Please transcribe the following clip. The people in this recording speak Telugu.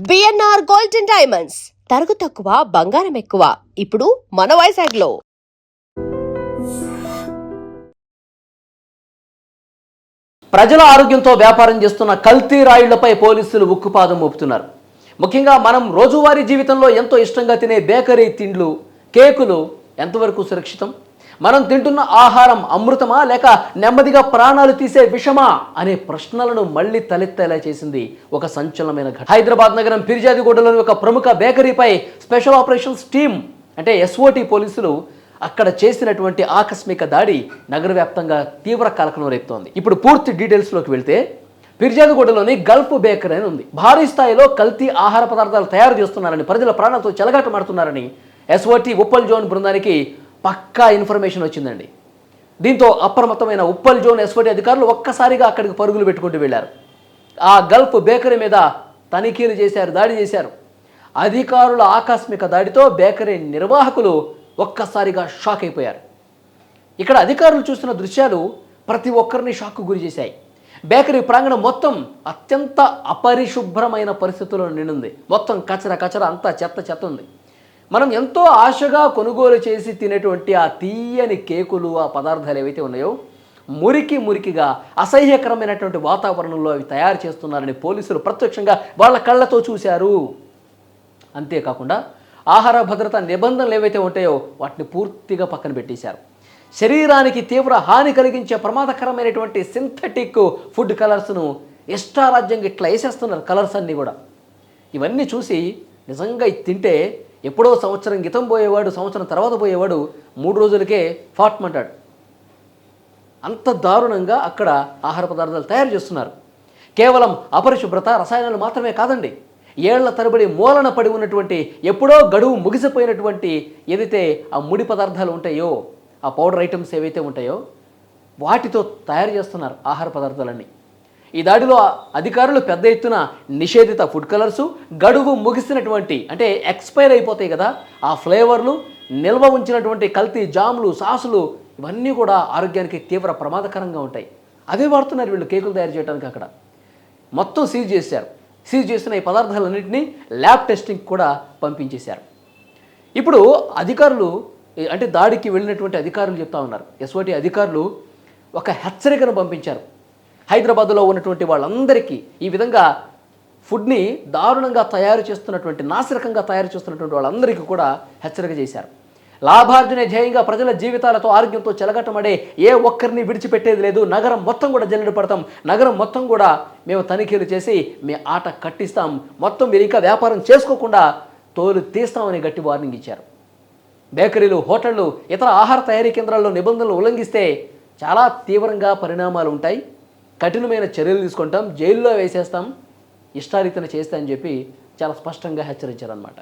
బిఎన్ఆర్ గోల్డ్ అండ్ డైమండ్స్ తరుగు తక్కువ బంగారం ఎక్కువ ఇప్పుడు మన వైజాగ్లో. ప్రజల ఆరోగ్యంతో వ్యాపారం చేస్తున్న కల్తీ రాయుళ్లపై పోలీసులు ఉక్కుపాదం మోపుతున్నారు. ముఖ్యంగా మనం రోజువారీ జీవితంలో ఎంతో ఇష్టంగా తినే బేకరీ తిండ్లు, కేకులు ఎంతవరకు సురక్షితం? మనం తింటున్న ఆహారం అమృతమా లేక నెమ్మదిగా ప్రాణాలు తీసే విషమా అనే ప్రశ్నలను మళ్లీ తలెత్తేలా చేసింది ఒక సంచలనమైన ఘటన. హైదరాబాద్ నగరం ఫిర్యాదిగూడలోని ఒక ప్రముఖ బేకరీపై స్పెషల్ ఆపరేషన్స్ టీమ్ అంటే ఎస్ఓటీ పోలీసులు అక్కడ చేసినటువంటి ఆకస్మిక దాడి నగర వ్యాప్తంగా తీవ్ర కలకలం రేపుతోంది. ఇప్పుడు పూర్తి డీటెయిల్స్లోకి వెళ్తే ఫిర్యాదిగూడలోని గల్ఫ్ బేకరీ అని ఉంది. భారీ స్థాయిలో కల్తీ ఆహార పదార్థాలు తయారు చేస్తున్నారని, ప్రజల ప్రాణాలతో చెలగాటమాడుతున్నారని ఎస్ఓటీ ఉప్పల్ జోన్ బృందానికి పక్కా ఇన్ఫర్మేషన్ వచ్చిందండి. దీంతో అప్రమత్తమైన ఉప్పల్ జోన్ ఎస్ఓటీ అధికారులు ఒక్కసారిగా అక్కడికి పరుగులు పెట్టుకుంటూ వెళ్లారు. ఆ గల్ఫ్ బేకరీ మీద తనిఖీలు చేశారు, దాడి చేశారు. అధికారుల ఆకస్మిక దాడితో బేకరీ నిర్వాహకులు ఒక్కసారిగా షాక్ అయిపోయారు. ఇక్కడ అధికారులు చూస్తున్న దృశ్యాలు ప్రతి ఒక్కరిని షాక్కు గురి చేశాయి. బేకరీ ప్రాంగణం మొత్తం అత్యంత అపరిశుభ్రమైన పరిస్థితుల్లో నిండింది. మొత్తం కచర అంతా చెత్త ఉంది. మనం ఎంతో ఆశగా కొనుగోలు చేసి తినేటువంటి ఆ తీయని కేకులు, ఆ పదార్థాలు ఏవైతే ఉన్నాయో మురికిగా అసహ్యకరమైనటువంటి వాతావరణంలో అవి తయారు చేస్తున్నారని పోలీసులు ప్రత్యక్షంగా వాళ్ళ కళ్ళతో చూశారు. అంతేకాకుండా ఆహార భద్రత నిబంధనలు ఏవైతే ఉంటాయో వాటిని పూర్తిగా పక్కన పెట్టేశారు. శరీరానికి తీవ్ర హాని కలిగించే ప్రమాదకరమైనటువంటి సింథటిక్ ఫుడ్ కలర్స్ను ఇష్టారాజ్యంగా ఇట్లా వేసేస్తున్నారు. కలర్స్ అన్నీ కూడా ఇవన్నీ చూసి నిజంగా ఇది తింటే ఎప్పుడో సంవత్సరం క్రితం పోయేవాడు, సంవత్సరం తర్వాత పోయేవాడు 3 రోజులకే ఫాట్మంటాడు. అంత దారుణంగా అక్కడ ఆహార పదార్థాలు తయారు చేస్తున్నారు. కేవలం అపరిశుభ్రత, రసాయనాలు మాత్రమే కాదండి, ఏళ్ల తరబడి మూలన పడి ఉన్నటువంటి, ఎప్పుడో గడువు ముగిసిపోయినటువంటి ఏదైతే ఆ ముడి పదార్థాలు ఉంటాయో, ఆ పౌడర్ ఐటమ్స్ ఏవైతే ఉంటాయో వాటితో తయారు చేస్తున్నారు ఆహార పదార్థాలన్నీ. ఈ దాడిలో అధికారులు పెద్ద ఎత్తున నిషేధిత ఫుడ్ కలర్సు, గడువు ముగిసినటువంటి అంటే ఎక్స్పైర్ అయిపోతాయి కదా ఆ ఫ్లేవర్లు, నిల్వ ఉంచినటువంటి కల్తీ జాములు, సాసులు ఇవన్నీ కూడా ఆరోగ్యానికి తీవ్ర ప్రమాదకరంగా ఉంటాయి. అవే వాడుతున్నారు వీళ్ళు కేకులు తయారు చేయడానికి. అక్కడ మొత్తం సీజ్ చేశారు. సీజ్ చేసిన ఈ పదార్థాలన్నింటినీ ల్యాబ్ టెస్టింగ్ కూడా పంపించేశారు. ఇప్పుడు అధికారులు అంటే దాడికి వెళ్ళినటువంటి అధికారులు చెప్తా ఉన్నారు, ఎస్ఓటీ అధికారులు ఒక హెచ్చరికను పంపించారు. హైదరాబాద్లో ఉన్నటువంటి వాళ్ళందరికీ ఈ విధంగా ఫుడ్ని దారుణంగా తయారు చేస్తున్నటువంటి, నాసిరకంగా తయారు చేస్తున్నటువంటి వాళ్ళందరికీ కూడా హెచ్చరిక చేశారు. లాభార్జనే ధ్యేయంగా ప్రజల జీవితాలతో, ఆరోగ్యంతో చెలగటమడే ఏ ఒక్కరిని విడిచిపెట్టేది లేదు. నగరం మొత్తం కూడా జల్లెడ పడతాం, నగరం మొత్తం కూడా మేము తనిఖీలు చేసి మీ ఆట కట్టిస్తాం, మొత్తం మీరు ఇంకా వ్యాపారం చేసుకోకుండా తోలు తీస్తామని గట్టి వార్నింగ్ ఇచ్చారు. బేకరీలు, హోటళ్లు, ఇతర ఆహార తయారీ కేంద్రాల్లో నిబంధనలు ఉల్లంఘిస్తే చాలా తీవ్రంగా పరిణామాలు ఉంటాయి, కఠినమైన చర్యలు తీసుకుంటాం, జైల్లో వేసేస్తాం, ఇష్టారీతన చేస్తామని చెప్పి చాలా స్పష్టంగా హెచ్చరించారన్నమాట.